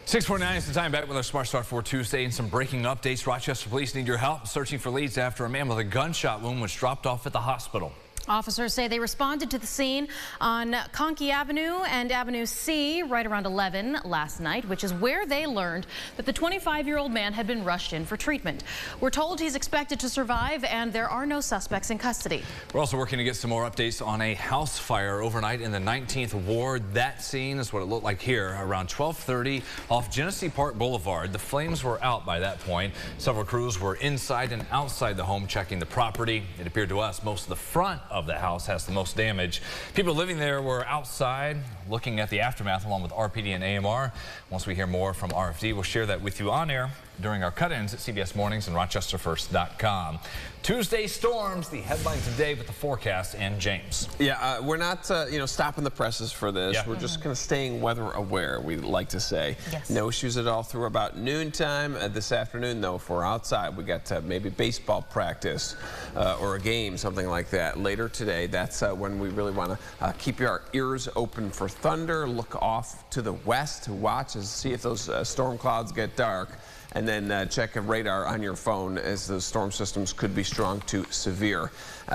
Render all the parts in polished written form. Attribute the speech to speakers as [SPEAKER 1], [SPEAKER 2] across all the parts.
[SPEAKER 1] 6:49 is the time. Back with our Smart Start for Tuesday and some breaking updates. Rochester police need your help searching for leads after a man with a gunshot wound was dropped off at the hospital.
[SPEAKER 2] Officers say they responded to the scene on Conkey Avenue and Avenue C right around 11 last night, which is where they learned that the 25-year-old man had been rushed in for treatment. We're told he's expected to survive and there are no suspects in custody. We're also working to get some more updates on a house fire overnight in the 19th Ward. That scene is what it looked like here around 12:30 off Genesee Park Boulevard. The flames were out by that point. Several crews were inside and outside the home checking the property. It appeared to us most of the front of the house has the most damage. People living there were outside looking at the aftermath along with RPD and AMR. Once we hear more from RFD, we'll share that with you on air during our cut-ins at CBS Mornings and RochesterFirst.com. Tuesday storms, the headline today with the forecast, and James.
[SPEAKER 3] Yeah, we're not, stopping the presses for this. Yeah. We're just kind of staying weather aware, we like to say.
[SPEAKER 2] Yes.
[SPEAKER 3] No issues at all through about noontime. This afternoon, though, if we're outside, we got maybe baseball practice or a game, something like that. Later today, that's when we really want to keep our ears open for thunder, look off to the west to watch and see if those storm clouds get dark. And then check a radar on your phone as the storm systems could be strong to severe.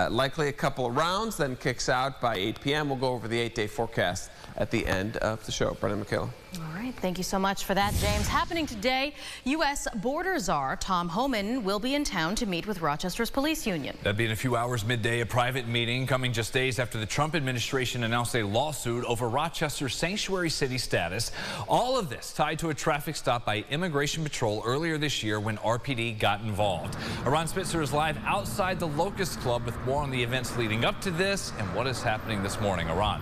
[SPEAKER 3] Likely a couple of rounds, then kicks out by 8 p.m. We'll go over the 8-day forecast at the end of the show. Brendan, Michaela.
[SPEAKER 2] All right, thank you so much for that, James. Happening today, U.S. border czar Tom Homan will be in town to meet with Rochester's police union.
[SPEAKER 1] That'd be in a few hours midday, a private meeting coming just days after the Trump administration announced a lawsuit over Rochester's sanctuary city status. All of this tied to a traffic stop by Immigration Patrol earlier this year when RPD got involved. Ron Spitzer is live outside the Locust Club with more on the events leading up to this and what is happening this morning. Ron.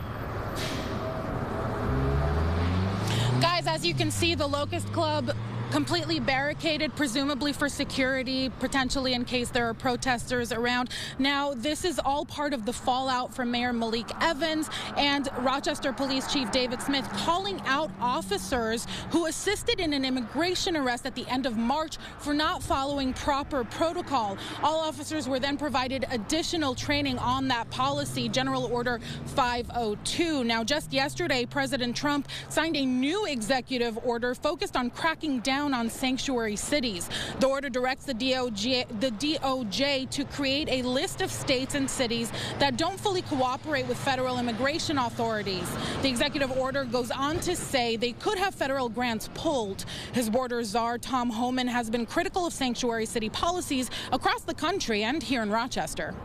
[SPEAKER 4] Guys, as you can see, the Locust Club completely barricaded, presumably for security, potentially in case there are protesters around. Now, this is all part of the fallout from Mayor Malik Evans and Rochester Police Chief David Smith calling out officers who assisted in an immigration arrest at the end of March for not following proper protocol. All officers were then provided additional training on that policy, General Order 502. Now, just yesterday, President Trump signed a new executive order focused on cracking down on sanctuary cities. The order directs the DOJ to create a list of states and cities that don't fully cooperate with federal immigration authorities. The executive order goes on to say they could have federal grants pulled. His border czar, Tom Homan, has been critical of sanctuary city policies across the country and here in Rochester.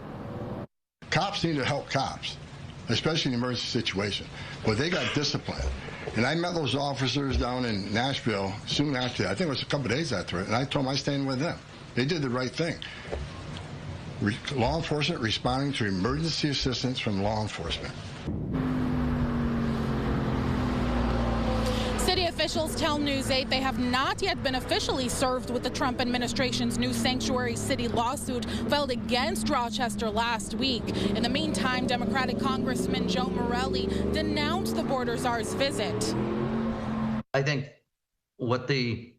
[SPEAKER 5] Cops need to help cops, especially in an emergency situation, but they got disciplined. And I met those officers down in Nashville soon after, I think it was a couple of days after it, and I told them I stand with them. They did the right thing. Law enforcement responding to emergency assistance from law enforcement.
[SPEAKER 4] City officials tell News 8 they have not yet been officially served with the Trump administration's new sanctuary city lawsuit filed against Rochester last week. In the meantime, Democratic Congressman Joe Morelli denounced the border czar's visit.
[SPEAKER 6] I think what the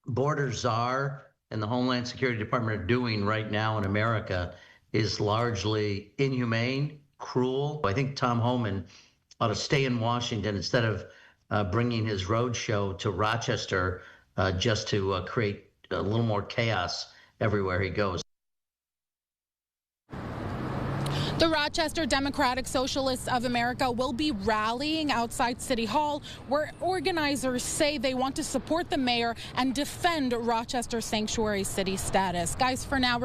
[SPEAKER 6] border czar and the Homeland Security Department are doing right now in America is largely inhumane, cruel. I think Tom Homan ought to stay in Washington instead of bringing his road show to Rochester just to create a little more chaos everywhere he goes.
[SPEAKER 4] The Rochester Democratic Socialists of America will be rallying outside City Hall, where organizers say they want to support the mayor and defend Rochester's sanctuary city status. Guys, for now.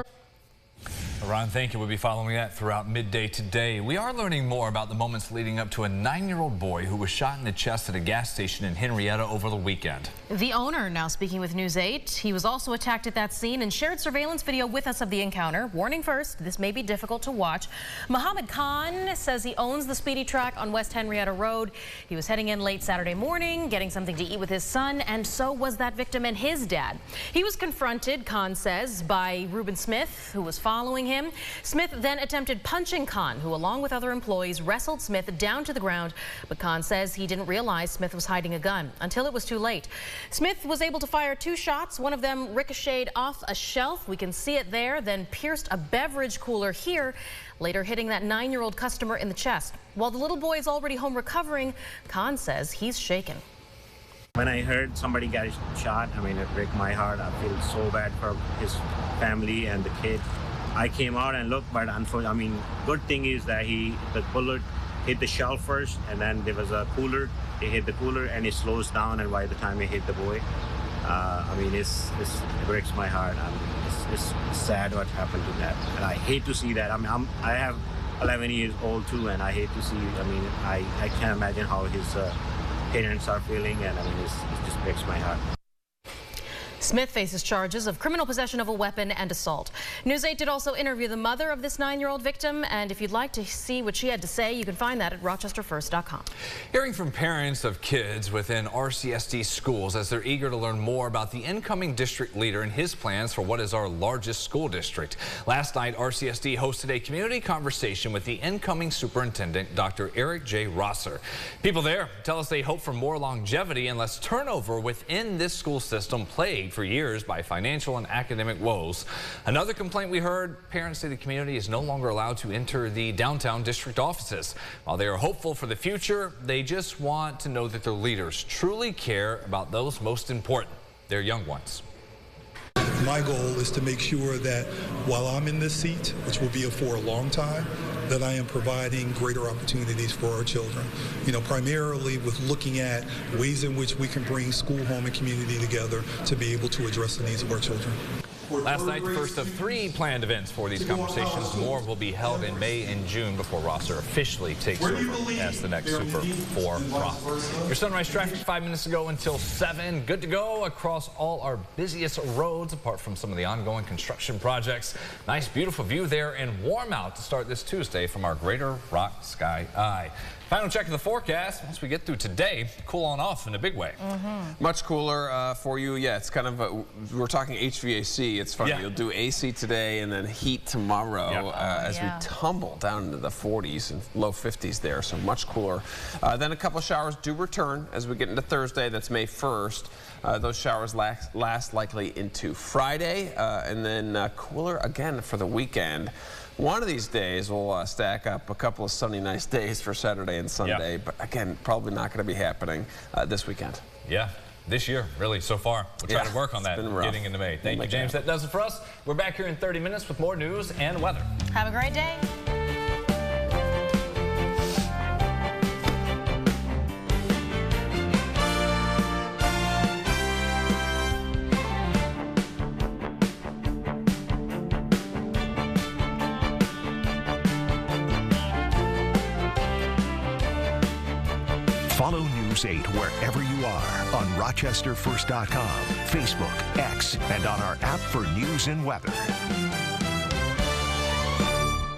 [SPEAKER 1] Ron, thank you. We'll be following that throughout midday today. We are learning more about the moments leading up to a 9-year-old boy who was shot in the chest at a gas station in Henrietta over the weekend. The owner now speaking with News 8. He was also attacked at that scene and shared surveillance video with us of the encounter. Warning first, this may be difficult to watch. Muhammad Khan says he owns the speedy track on West Henrietta Road. He was heading in late Saturday morning, getting something to eat with his son, and so was that victim and his dad. He was confronted, Khan says, by Reuben Smith, who was following him. Smith then attempted punching Khan, who along with other employees wrestled Smith down to the ground, but Khan says he didn't realize Smith was hiding a gun until it was too late. Smith was able to fire 2 shots. One of them ricocheted off a shelf. We can see it there, then pierced a beverage cooler here, later hitting that 9-year-old customer in the chest. While the little boy is already home recovering, Khan says he's shaken.
[SPEAKER 7] When I heard somebody got shot, I mean, it broke my heart. I feel so bad for his family and the kid. I came out and looked, but unfortunately, I mean, good thing is that the bullet hit the shell first, and then there was a cooler. It hit the cooler, and it slows down, and by the time it hit the boy, I mean, it breaks my heart. It's sad what happened to that, and I hate to see that. I mean, I have 11 years old too, and I hate to see. I mean, I can't imagine how his parents are feeling, and I mean, it just breaks my heart.
[SPEAKER 2] Smith faces charges of criminal possession of a weapon and assault. News 8 did also interview the mother of this 9-year-old victim, and if you'd like to see what she had to say, you can find that at rochesterfirst.com.
[SPEAKER 1] Hearing from parents of kids within RCSD schools as they're eager to learn more about the incoming district leader and his plans for what is our largest school district. Last night, RCSD hosted a community conversation with the incoming superintendent, Dr. Eric J. Rosser. People there tell us they hope for more longevity and less turnover within this school system plagued for years by financial and academic woes. Another complaint we heard, parents say the community is no longer allowed to enter the downtown district offices. While they are hopeful for the future, they just want to know that their leaders truly care about those most important, their young ones.
[SPEAKER 8] My goal is to make sure that while I'm in this seat, which will be for a long time, that I am providing greater opportunities for our children. You know, primarily with looking at ways in which we can bring school, home, and community together to be able to address the needs of our children.
[SPEAKER 1] Last night, the first of 3 planned events for these conversations. More will be held in May and June before Rosser officially takes over as the next super for Rock. Your sunrise traffic 5 minutes ago until 7. Good to go across all our busiest roads, apart from some of the ongoing construction projects. Nice, beautiful view there and warm out to start this Tuesday from our Greater Rock Sky Eye. Final check of the forecast. Once we get through today, cool on off in a big way.
[SPEAKER 3] Much cooler for you. Yeah, it's kind of, we're talking HVAC. It's funny. You'll do AC today and then heat tomorrow as we tumble down into the 40s and low 50s there. So much cooler. Then a couple showers do return as we get into Thursday. That's May 1st. Those showers last likely into Friday and then cooler again for the weekend. One of these days we'll stack up a couple of sunny, nice days for Saturday and Sunday, but again, probably not going to be happening this weekend.
[SPEAKER 1] Yeah, this year, really, so far. We'll try to work on that getting into May. Thank you, James. That does it for us. We're back here in 30 minutes with more news and weather.
[SPEAKER 2] Have a great day.
[SPEAKER 9] Follow News 8 wherever you are on RochesterFirst.com, Facebook, X, and on our app for news and weather.